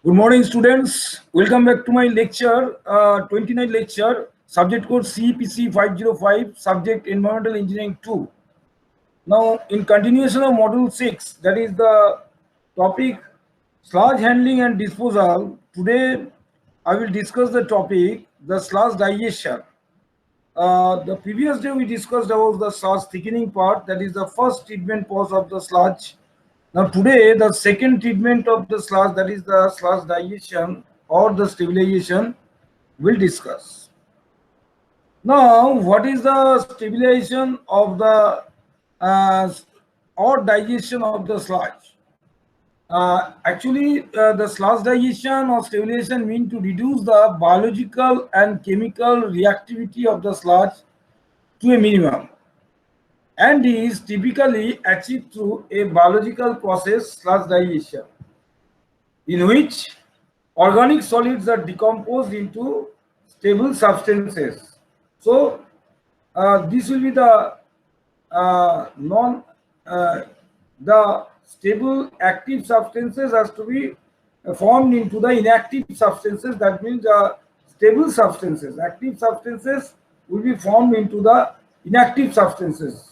Good morning, students. Welcome back to my lecture, 29 lecture, subject code CPC 505, subject Environmental Engineering 2. Now, in continuation of module 6, that is the topic sludge handling and disposal. Today, I will discuss the topic, the sludge digestion. The previous day we discussed about the sludge thickening part, that is the first treatment process of the sludge. Now today the second treatment of the sludge, that is the sludge digestion or the stabilization, we'll discuss. Now what is the stabilization of the uh, or digestion of the sludge? Actually, the sludge digestion or stabilization mean to reduce the biological and chemical reactivity of the sludge to a minimum, and is typically achieved through a biological process, sludge digestion, in which organic solids are decomposed into stable substances. So this will be the non the stable active substances has to be formed into the inactive substances. That means the stable substances, active substances will be formed into the inactive substances.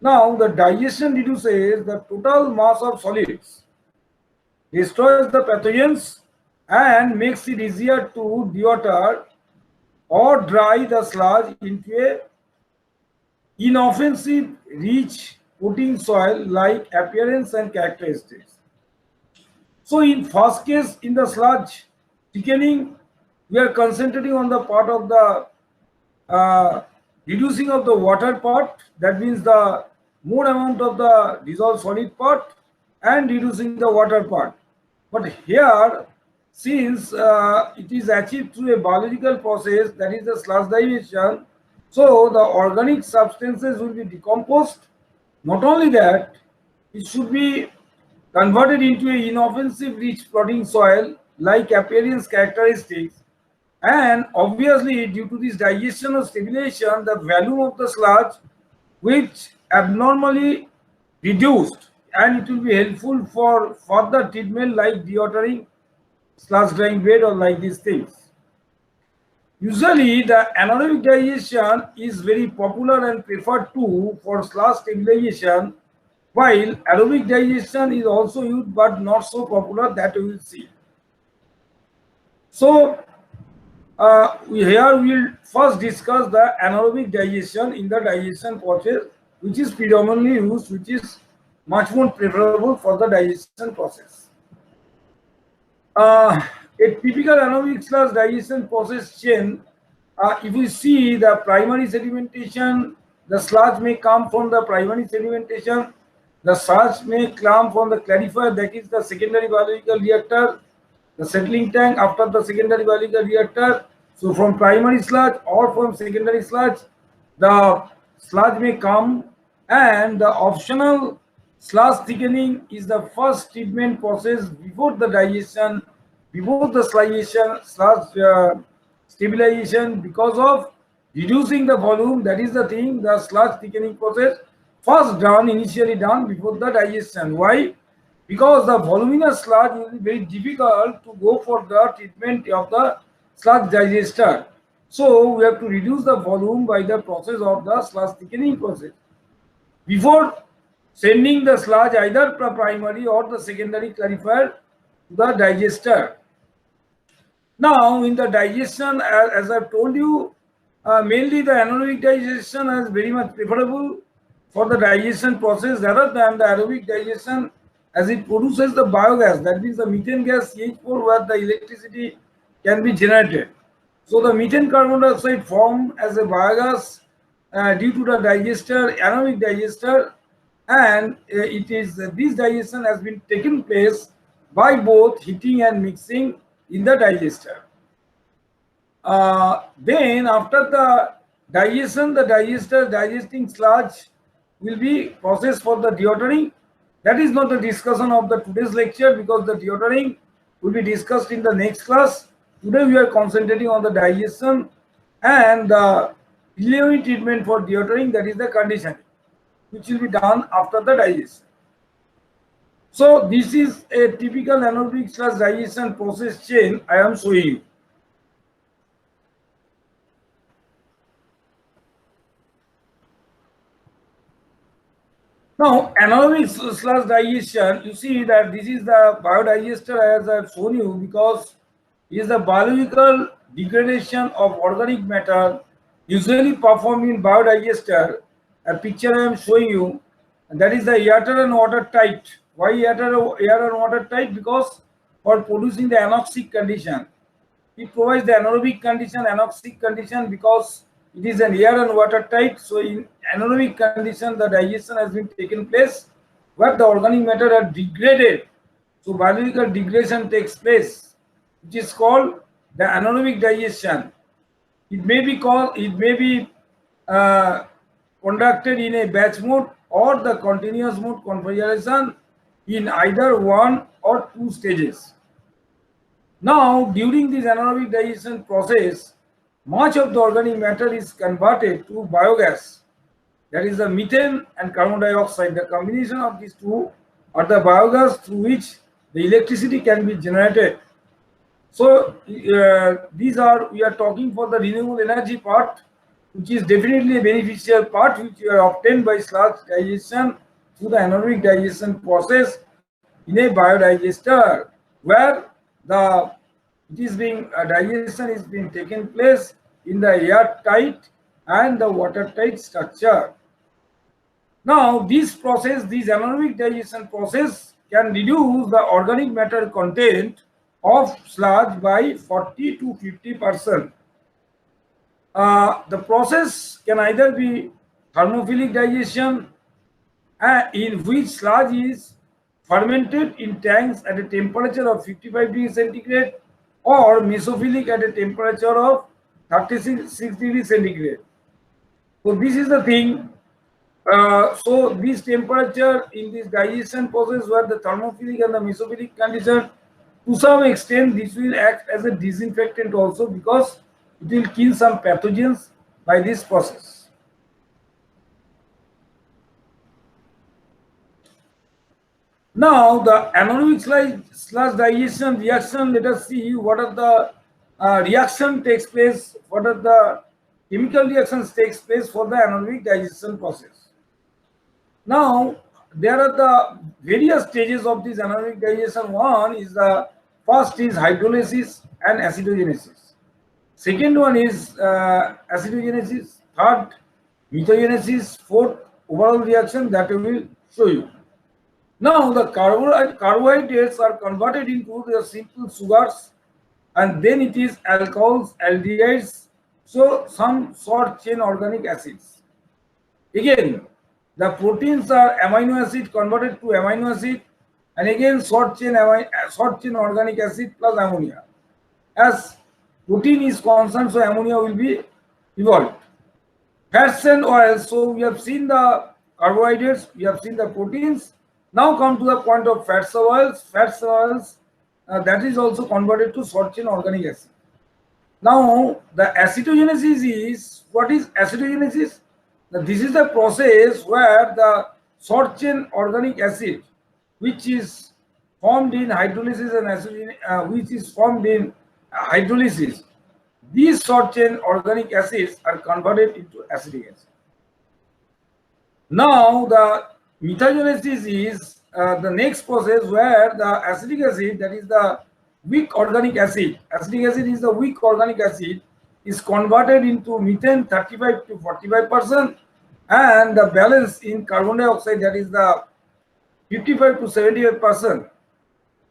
Now the digestion reduces the total mass of solids, destroys the pathogens, and makes it easier to dewater or dry the sludge into a inoffensive, rich potting soil like appearance and characteristics. So in first case, in the sludge thickening, we are concentrating on the part of the uh, reducing of the water part, that means the more amount of the dissolved solid part, and reducing the water part. But here, since it is achieved through a biological process, that is the sludge digestion, so the organic substances will be decomposed. Not only that, it should be converted into an inoffensive rich plotting soil like appearance characteristics, and obviously due to this digestion or stabilization, the volume of the sludge which abnormally reduced, and it will be helpful for further treatment like dewatering, sludge drying bed, or like these things. Usually the anaerobic digestion is very popular and preferred too for sludge stabilization, while aerobic digestion is also used but not so popular, that we will see. So here we will first discuss the anaerobic digestion in the digestion process, which is predominantly used, which is much more preferable for the digestion process. A typical anaerobic sludge digestion process chain, if we see the primary sedimentation, the sludge may come from the primary sedimentation, the sludge may come from the clarifier, that is the secondary biological reactor, the settling tank after the secondary biological reactor. So from primary sludge or from secondary sludge, the sludge may come, and the optional sludge thickening is the first treatment process before the digestion, before the sludge stabilization, because of reducing the volume. That is the thing, the sludge thickening process first done, initially done before the digestion. Why? Because the voluminous sludge will be very difficult to go for the treatment of the sludge digester. So we have to reduce the volume by the process of the sludge thickening process before sending the sludge either primary or the secondary clarifier to the digester. Now in the digestion, as I've told you, mainly the anaerobic digestion is very much preferable for the digestion process rather than the aerobic digestion, as it produces the biogas, that means the methane gas CH4, where the electricity can be generated. So the methane carbon dioxide formed as a biogas due to the digester, anaerobic digester, and it is this digestion has been taken place by both heating and mixing in the digester. Then after the digestion, the digester digesting sludge will be processed for the dewatering. That is not the discussion of the today's lecture, because the dewatering will be discussed in the next class. Today we are concentrating on the digestion and the preliminary treatment for dewatering, that is the conditioning, which will be done after the digestion. So this is a typical anaerobic slash digestion process chain I am showing you. Now, anaerobic slash digestion, you see that this is the biodigester as I have shown you, because it is the biological degradation of organic matter usually performed in biodigester. A picture I am showing you, and that is the air and watertight. Why air and watertight? Because for producing the anoxic condition. It provides the anaerobic condition, anoxic condition, because it is an air and watertight. So in anaerobic condition, the digestion has been taken place where the organic matter are degraded. So biological degradation takes place, which is called the anaerobic digestion. It may be uh, conducted in a batch mode or the continuous mode configuration in either one or two stages. Now, during this anaerobic digestion process, much of the organic matter is converted to biogas. That is the methane and carbon dioxide. The combination of these two are the biogas through which the electricity can be generated. So, we are talking for the renewable energy part, which is definitely a beneficial part, which you are obtained by sludge digestion through the anaerobic digestion process in a biodigester, where the digestion is being taken place in the airtight and the watertight structure. Now, this anaerobic digestion process can reduce the organic matter content of sludge by 40 to 50%. The process can either be thermophilic digestion, in which sludge is fermented in tanks at a temperature of 55 degrees centigrade, or mesophilic at a temperature of 36 degrees centigrade. So this is the thing. So this temperature in this digestion process, where the thermophilic and the mesophilic condition, to some extent this will act as a disinfectant also, because it will kill some pathogens by this process. Now, the anaerobic slash digestion reaction, let us see what are the reaction takes place, what are the chemical reactions takes place for the anaerobic digestion process. Now, there are the various stages of this anaerobic digestion. One is the first is hydrolysis and acidogenesis. Second one is acidogenesis. Third, methogenesis. Fourth, overall reaction that we will show you. Now, the carbohydrates are converted into the simple sugars, and then it is alcohols, aldehydes, so some short chain organic acids. Again, the proteins are amino acid converted to amino acid, and again short chain organic acid plus ammonia. As protein is concerned, so ammonia will be evolved. Fats and oils. So we have seen the carbohydrates, we have seen the proteins. Now come to the point of fats and oils. Fats and oils, that is also converted to short chain organic acid. Now the acidogenesis is, what is acidogenesis? Now, this is the process where the short chain organic acid, which is formed in hydrolysis and which is formed in hydrolysis, these short chain organic acids are converted into acetic acid. Now the methogenesis is the next process where the acetic acid, that is the weak organic acid, acetic acid is the weak organic acid, is converted into methane 35 to 45%, and the balance in carbon dioxide, that is the 55 to 75%,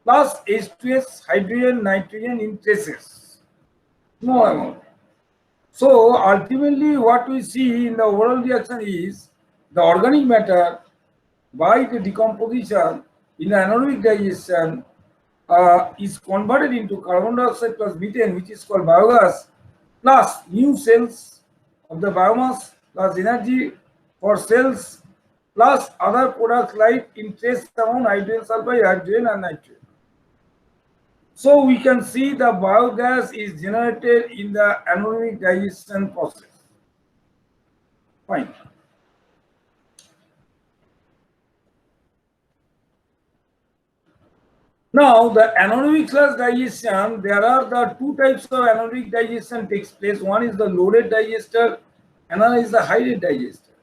plus H2S, hydrogen, nitrogen in traces. No amount. So ultimately what we see in the overall reaction is the organic matter, by the decomposition in anaerobic digestion, is converted into carbon dioxide plus methane, which is called biogas, plus new cells of the biomass, plus energy for cells, plus other products like in trace amount hydrogen sulfide, hydrogen and nitrogen. So we can see the biogas is generated in the anaerobic digestion process. Fine. Now, the anaerobic sludge digestion, there are the two types of anaerobic digestion takes place. One is the low rate digester, another is the high rate digester.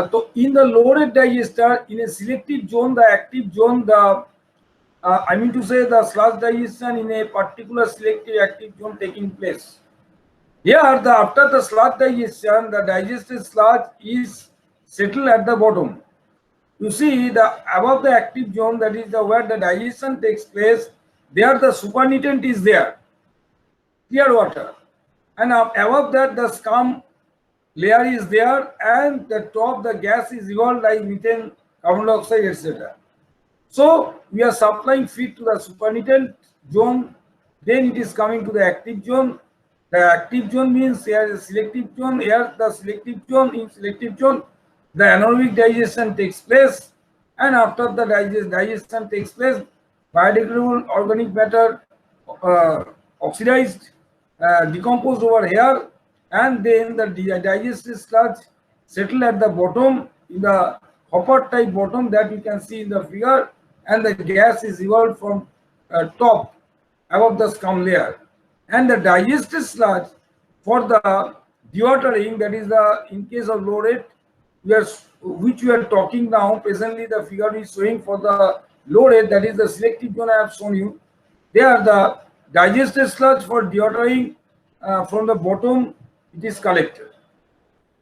So, in the low rate digester, in a selective zone, the active zone, I mean to say the sludge digestion in a particular selective active zone taking place. Here, after the sludge digestion, the digested sludge is settled at the bottom. You see, the above the active zone, that is the where the digestion takes place, there the supernatant is there, clear water, and above that the scum layer is there, and the top the gas is evolved like methane, carbon dioxide, etc. So we are supplying feed to the supernatant zone, then it is coming to the active zone. The active zone means here is a selective zone, here the selective zone, in selective zone the anaerobic digestion takes place, and after the digestion takes place, biodegradable organic matter oxidized, decomposed over here, and then the digested sludge settle at the bottom in the hopper type bottom that you can see in the figure, and the gas is evolved from top above the scum layer, and the digested sludge for the dewatering, that is the in case of low rate, which we are talking now. Presently the figure is showing for the low rate, that is the selective zone I have shown you. There the digested sludge for dewatering from the bottom it is collected.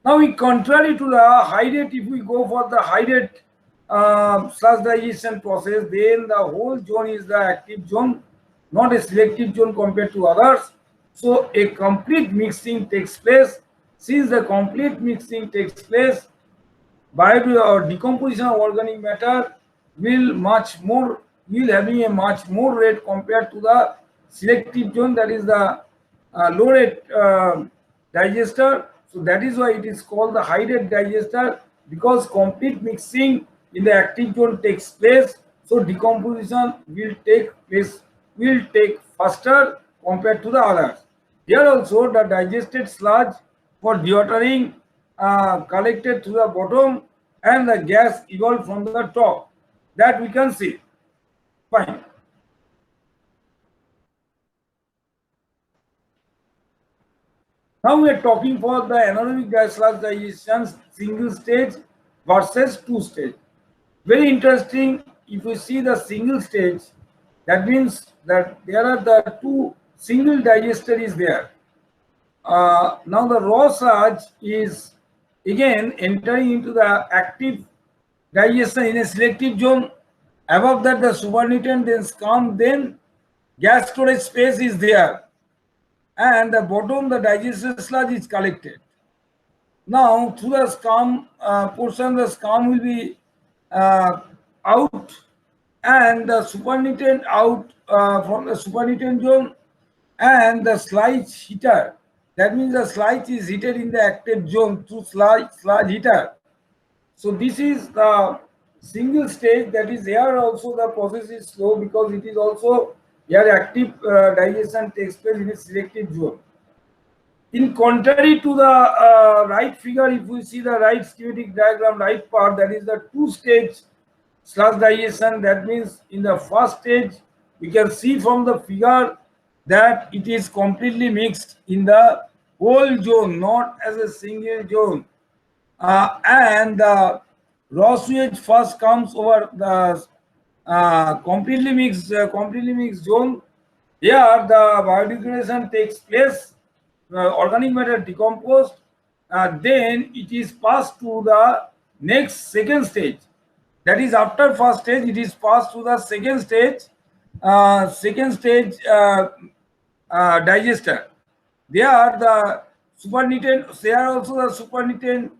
Now, in contrary to the high rate, if we go for the high rate sludge digestion process, then the whole zone is the active zone, not a selective zone compared to others. So a complete mixing takes place. Since the complete mixing takes place, or decomposition of organic matter will having a much more rate compared to the selective zone, that is the low rate digester. So that is why it is called the high rate digester, because complete mixing in the active zone takes place. So decomposition will take faster compared to the others. Here also the digested sludge for dewatering collected to the bottom, and the gas evolved from the top, that we can see. Fine. Now we are talking for the anaerobic sludge digestion single stage versus two stage. Very interesting. If you see the single stage, that means that there are the two single digester is there. Now the raw sludge is again entering into the active digestion in a selective zone. Above that the supernatant, then scum, then gas storage space is there, and the bottom the digested sludge is collected. Now through the scum portion, the scum will be out, and the supernatant out from the supernatant zone, and the sludge heater, that means the sludge is heated in the active zone through sludge heater. So this is the single stage, that is here also the process is slow, because it is also here active digestion takes place in a selective zone. In contrary to the right figure, if we see the right schematic diagram, right part, that is the two-stage sludge digestion. That means in the first stage, we can see from the figure that it is completely mixed in the whole zone, not as a single zone. And the raw sewage first comes over the completely mixed zone. Here the biodegradation takes place, organic matter decomposed, then it is passed to the next second stage. That is after first stage, it is passed to the second stage. Digester. There the supernatant, there also the supernatant,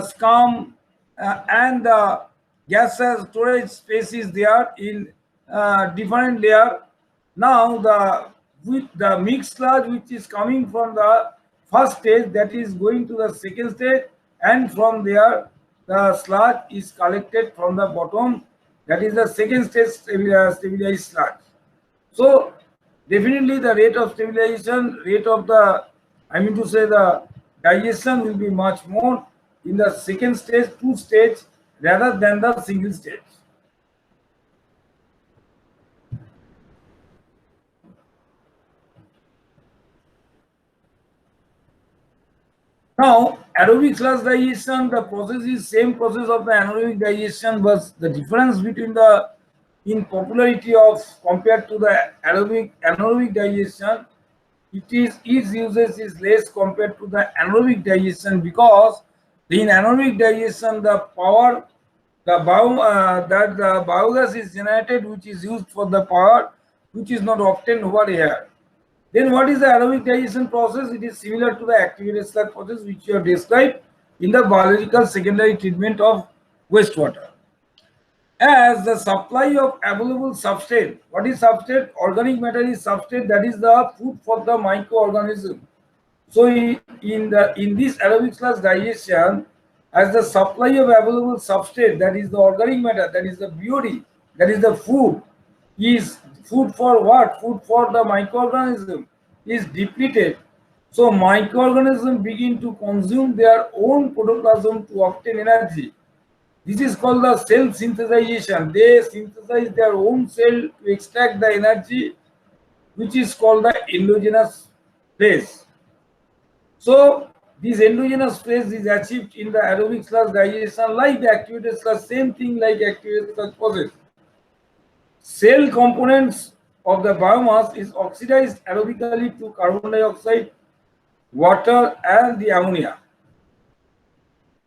scum, and the gas storage space is there in different layer. Now with the mixed sludge which is coming from the first stage, that is going to the second stage, and from there the sludge is collected from the bottom, that is the second stage stabilized sludge. So definitely the rate of stabilization, rate of the, I mean to say the digestion will be much more in the second stage, two stage, rather than the single stage. Now, aerobic sludge digestion, the process is same process of the anaerobic digestion, but the difference between the in popularity of compared to the anaerobic digestion, its usage is less compared to the anaerobic digestion, because in anaerobic digestion the power that the biogas is generated, which is used for the power, which is not obtained over here. Then what is the aerobic digestion process? It is similar to the activated sludge process which you have described in the biological secondary treatment of wastewater. As the supply of available substrate, what is substrate? Organic matter is substrate, that is the food for the microorganism. So in this aerobic sludge digestion, as the supply of available substrate, that is the organic matter, that is the BOD, that is the food, is food for what? Food for the microorganism is depleted. So microorganisms begin to consume their own protoplasm to obtain energy. This is called the cell synthesization. They synthesize their own cell to extract the energy, which is called the endogenous phase. So this endogenous phase is achieved in the aerobic sludge digestion, like the activated sludge, same thing like activated sludge process. Cell components of the biomass is oxidized aerobically to carbon dioxide, water, and the ammonia.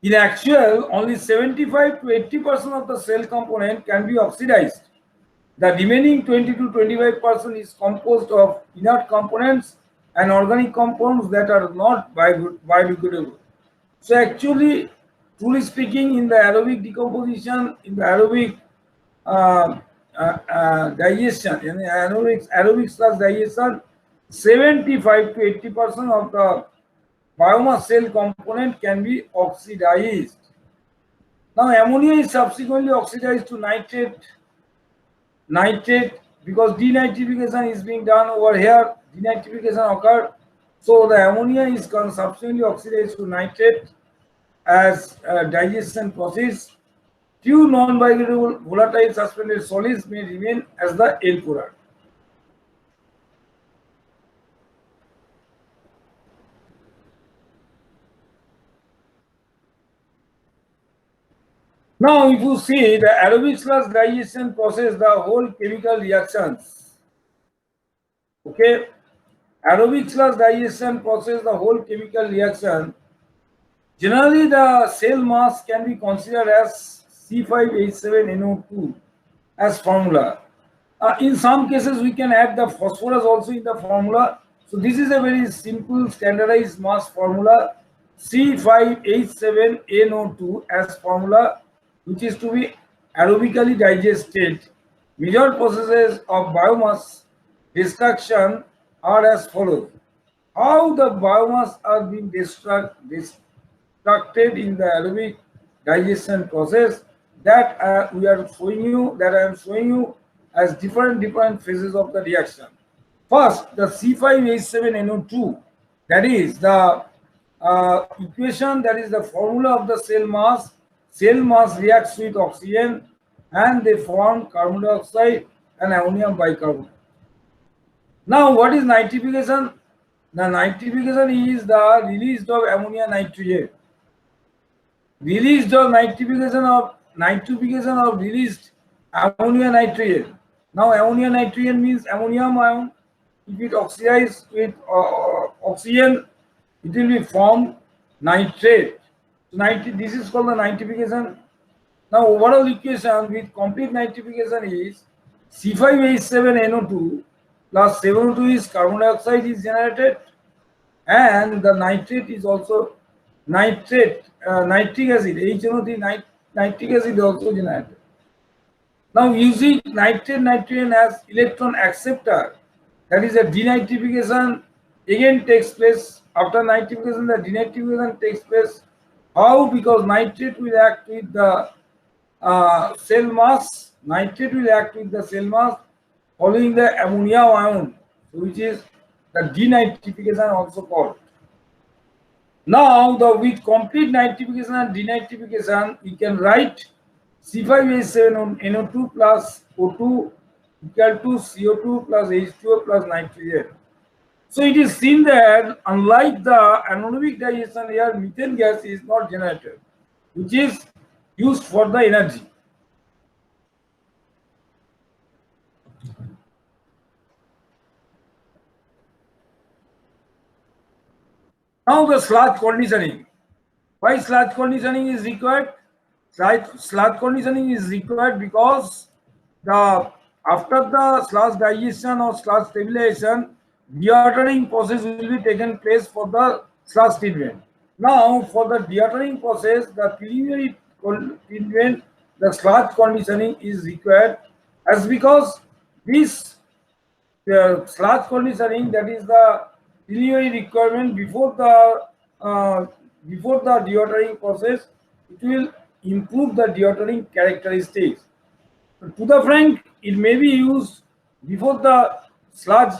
In actual, only 75 to 80% of the cell component can be oxidized. The remaining 20 to 25% is composed of inert components and organic compounds that are not biodegradable. So actually, truly speaking, in the aerobic decomposition, in the aerobic digestion, in the aerobic sludge digestion, 75 to 80% of the biomass cell component can be oxidized. Now ammonia is subsequently oxidized to nitrate, because denitrification is being done over here. Denitrification occurred, so the ammonia is subsequently oxidized to nitrate as a digestion process. Few non-biodegradable volatile suspended solids may remain as the end product. Now, if you see the aerobic sludge digestion process, the whole chemical reactions. Okay, aerobic sludge digestion process, the whole chemical reaction. Generally, the cell mass can be considered as C5H7NO2 as formula. In some cases, we can add the phosphorus also in the formula. So this is a very simple standardized mass formula, C5H7NO2 as formula, which is to be aerobically digested. Major processes of biomass destruction are as follows. How the biomass are being destructed in the aerobic digestion process, that I am showing you as different phases of the reaction. First, the C5H7NO2, that is the equation, that is the formula of the cell mass. Cell mass reacts with oxygen and they form carbon dioxide and ammonium bicarbonate. Now, what is nitrification? The nitrification is the release of ammonia nitrate. Nitrification of released ammonia nitrate. Now, ammonia nitrate means ammonium ion. If it oxidizes with oxygen, it will be formed nitrate. So this is called the nitrification. Now, overall equation with complete nitrification is C5H7NO2 plus 7O2 is carbon dioxide is generated, and the nitrate is also nitric acid, HNO3 nitric acid is also generated. Now, using nitrogen as electron acceptor, that is a denitrification again takes place. After nitrification, the denitrification takes place. How? Because nitrate will act with the cell mass. Nitrate will act with the cell mass following the ammonia ion, which is the denitrification also called. Now, with complete nitrification and denitrification, we can write C5H7NO2 plus O2 equal to CO2 plus H2O plus nitrogen. So it is seen that unlike the anaerobic digestion, here methane gas is not generated, which is used for the energy. Now the sludge conditioning. Why sludge conditioning is required? Sludge conditioning is required because the after the sludge digestion or sludge stabilization, dewatering process will be taken place for the sludge treatment. Now for the dewatering process, the preliminary treatment, the sludge conditioning is required, as because this sludge conditioning, that is the preliminary requirement before the dewatering process, it will improve the dewatering characteristics. To the frank, it may be used before the sludge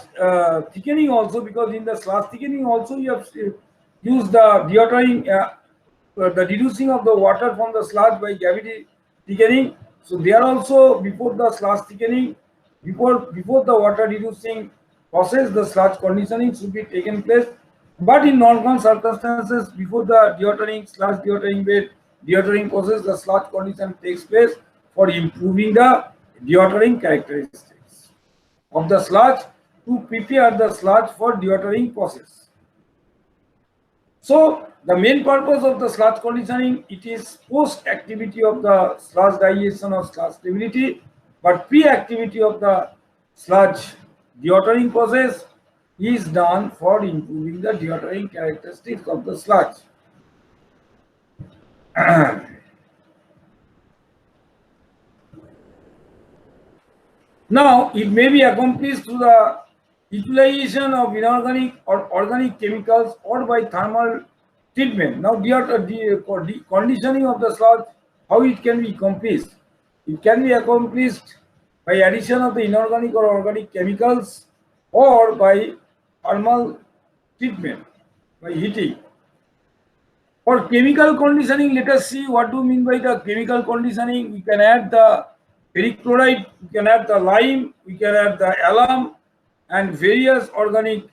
thickening also, because in the sludge thickening also you have used the dewatering, the reducing of the water from the sludge by gravity thickening. So there also, before the sludge thickening, before the water reducing process, the sludge conditioning should be taken place. But in non-con circumstances, before the dewatering, sludge dewatering bed dewatering process, the sludge condition takes place for improving the dewatering characteristics of the sludge, to prepare the sludge for dewatering process. So the main purpose of the sludge conditioning, it is post activity of the sludge digestion or sludge stability, but pre activity of the sludge dewatering process is done for improving the dewatering characteristics of the sludge. Now, it may be accomplished through the utilization of inorganic or organic chemicals or by thermal treatment. Now, conditioning of the sludge, how it can be accomplished? It can be accomplished by addition of the inorganic or organic chemicals, or by thermal treatment, by heating. For chemical conditioning, let us see what do you mean by the chemical conditioning. We can add the ferric chloride, we can add the lime, we can add the alum, and various organic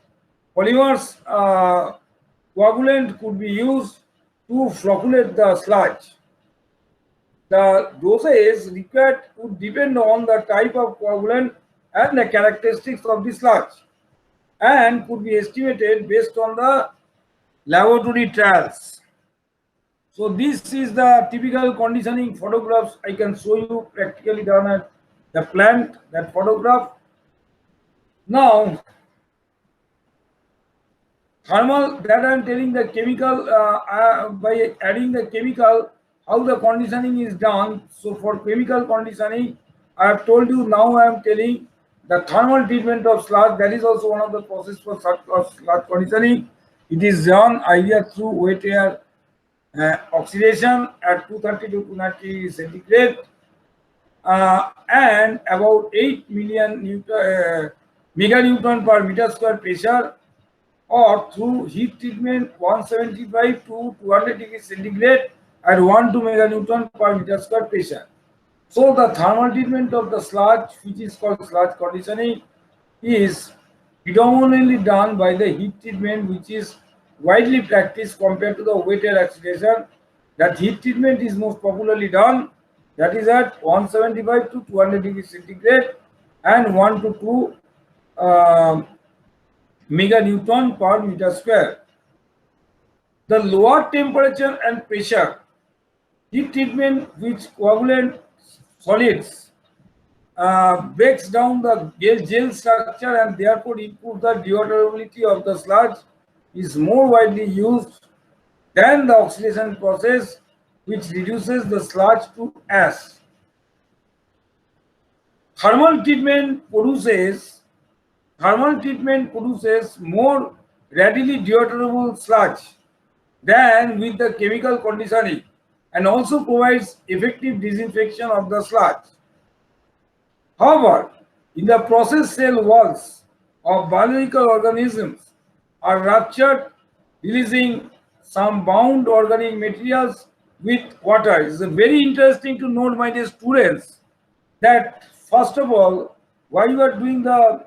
polymers. Coagulant could be used to flocculate the sludge. The dosage required would depend on the type of coagulant and the characteristics of the sludge, and could be estimated based on the laboratory trials. So this is the typical conditioning photographs. I can show you practically done at the plant, that photograph. Now, thermal, that I am telling the chemical, by adding the chemical, how the conditioning is done. So for chemical conditioning, I have told you, now I am telling the thermal treatment of sludge. That is also one of the process for sludge conditioning. It is done either through wet air oxidation at 230 to 290 centigrade, and about 8 million meganewton per meter square pressure, or through heat treatment 175 to 200 degrees centigrade at 1 to meganewton per meter square pressure. So the thermal treatment of the sludge, which is called sludge conditioning, is predominantly done by the heat treatment, which is widely practiced compared to the wet air oxidation. That heat treatment is most popularly done, that is at 175 to 200 degrees centigrade and 1 to 2 meganewton per meter square. The lower temperature and pressure heat treatment, which coagulant solids, breaks down the gel structure and therefore improves the dewatability of the sludge, is more widely used than the oxidation process, which reduces the sludge to ash. Thermal treatment produces more readily dewatable sludge than with the chemical conditioning, and also provides effective disinfection of the sludge. However, in the process, cell walls of biological organisms are ruptured, releasing some bound organic materials with water. It's very interesting to note, my dear students, that first of all, while you are doing the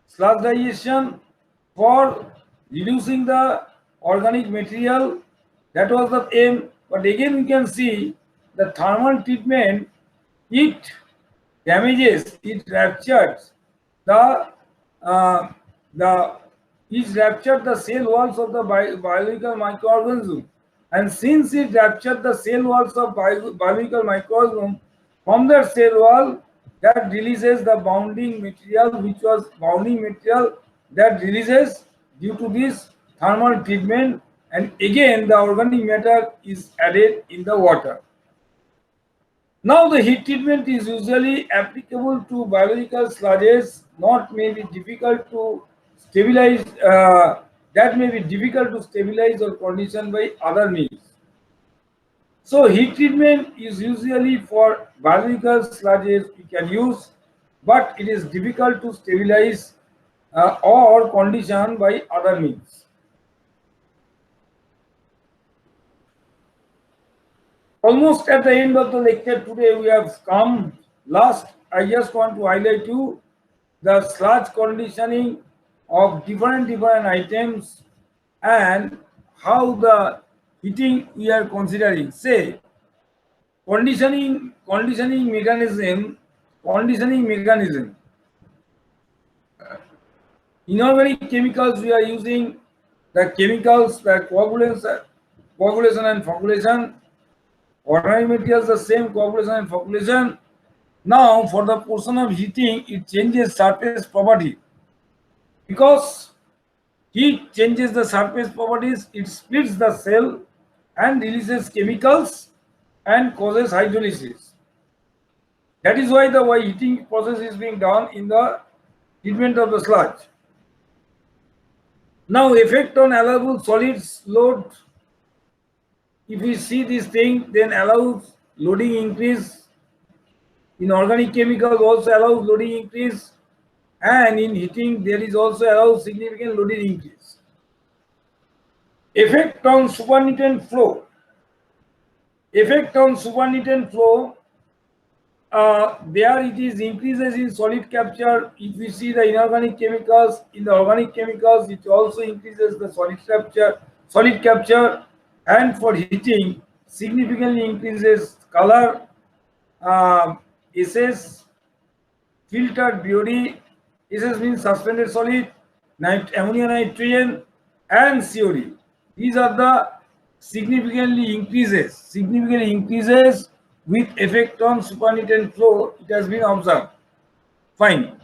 sludge digestion, for reducing the organic material. That was the aim. But again, we can see the thermal treatment, it damages, it ruptures the uh, the it ruptured the cell walls of the biological microorganism, and since it ruptured the cell walls of biological microorganism, from that cell wall that releases the bounding material, which was bounding material that releases due to this thermal treatment, and again the organic matter is added in the water. Now, the heat treatment is usually applicable to biological sludges, not may be difficult to stabilize, that may be difficult to stabilize or condition by other means. So, heat treatment is usually for biological sludges we can use, but it is difficult to stabilize or condition by other means. Almost at the end of the lecture today, we have come. Last, I just want to highlight you the sludge conditioning of different items and how the heating we are considering. Say, conditioning mechanism. Inorganic chemicals, we are using the chemicals, the coagulation and flocculation. Organic materials, the same coagulation and flocculation. Now, for the portion of heating, it changes surface property. Because heat changes the surface properties, it splits the cell and releases chemicals and causes hydrolysis. That is why the heating process is being done in the treatment of the sludge. Now, effect on allowable solids load. If we see this thing, then allows loading increase. In organic chemicals also allows loading increase, and in heating there is also allows significant loading increase. Effect on supernatant flow. Effect on supernatant flow, there it is increases in solid capture. If we see the inorganic chemicals, in the organic chemicals, it also increases the solid capture, and for heating, significantly increases color, SS, filtered BOD, SS means suspended solid, ammonia nitrogen, and COD. These are the significantly increases with effect on supernatant flow. It has been observed. Fine.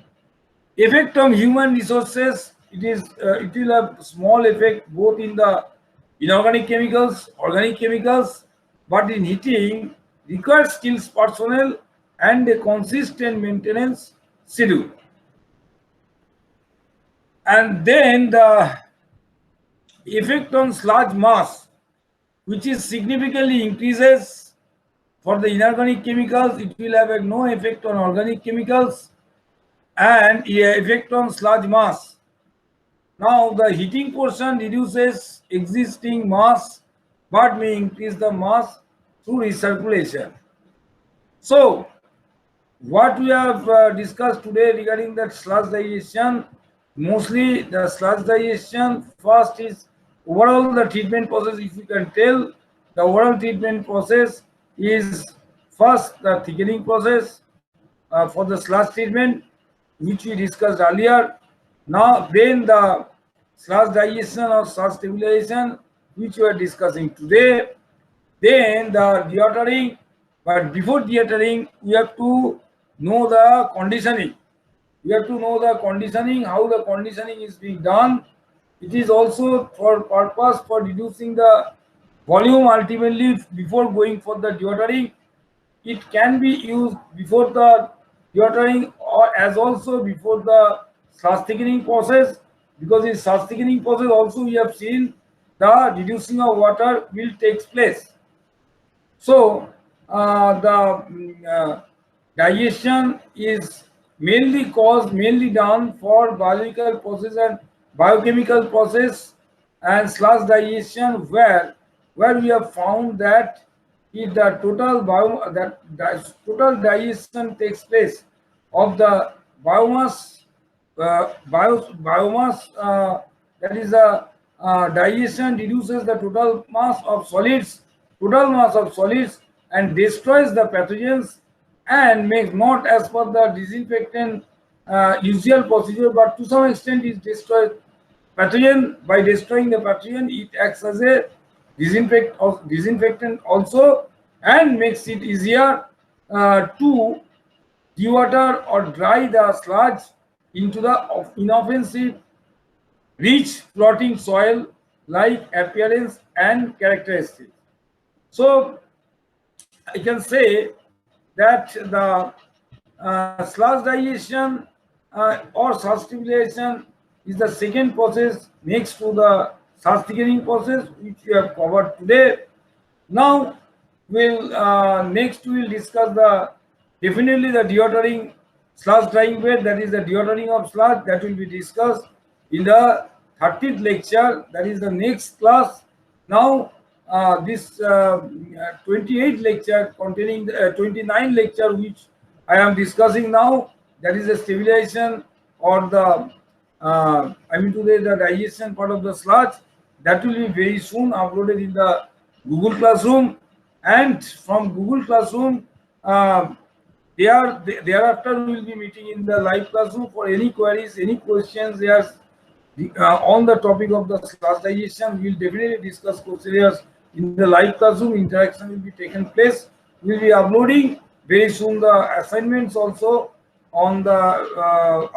Effect on human resources, it will have small effect both in the inorganic chemicals, organic chemicals, but in heating requires skills personnel and a consistent maintenance schedule. And then the effect on sludge mass, which is significantly increases for the inorganic chemicals, it will have no effect on organic chemicals, and effect on sludge mass. Now, the heating portion reduces existing mass but may increase the mass through recirculation. So, what we have discussed today regarding that sludge digestion, mostly the sludge digestion, first is overall the treatment process. If you can tell, the overall treatment process is first the thickening process for the sludge treatment, which we discussed earlier. Now, then the sludge digestion or sludge stabilization, which we are discussing today. Then the dewatery, but before dewatery, we have to know the conditioning. We have to know the conditioning, how the conditioning is being done. It is also for purpose for reducing the volume ultimately before going for the dewatering. It can be used before the dewatering or as also before the sludge thickening process, because in sludge thickening process also we have seen the reducing of water will take place. So the digestion is mainly done for biological process and biochemical process, and sludge digestion where we have found that if the total digestion takes place of the biomass that is the digestion reduces the total mass of solids, and destroys the pathogens and makes not as per the disinfectant usual procedure, but to some extent it destroys pathogen. By destroying the pathogen, it acts as a disinfectant also, and makes it easier to dewater or dry the sludge into the inoffensive, rich floating soil like appearance and characteristics. So I can say that the sludge digestion or sludge stabilization is the second process next to the sludge thickening process, which we have covered today. Now next we will discuss the definitely the dewatery sludge drying bed, that is the dewatery of sludge, that will be discussed in the 30th lecture, that is the next class. Now this 28th lecture containing the 29 lecture which I am discussing now, that is the stabilization or the the digestion part of the sludge, that will be very soon uploaded in the Google Classroom. And from Google Classroom, thereafter we will be meeting in the live classroom for any queries, any questions there on the topic of the sludge digestion. We will definitely discuss questionnaires in the live classroom. Interaction will be taken place. We will be uploading very soon the assignments also on the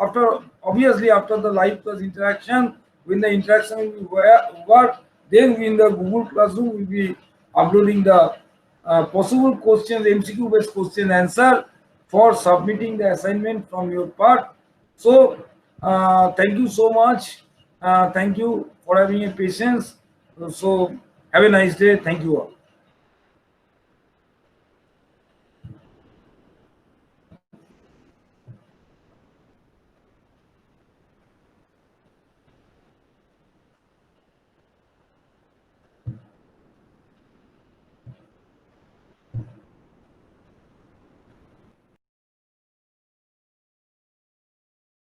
after the live class interaction. When the interaction will be over, then in the Google Classroom we will be uploading the possible questions, MCQ based question answer for submitting the assignment from your part. So thank you so much. Thank you for having a patience. So have a nice day. Thank you all.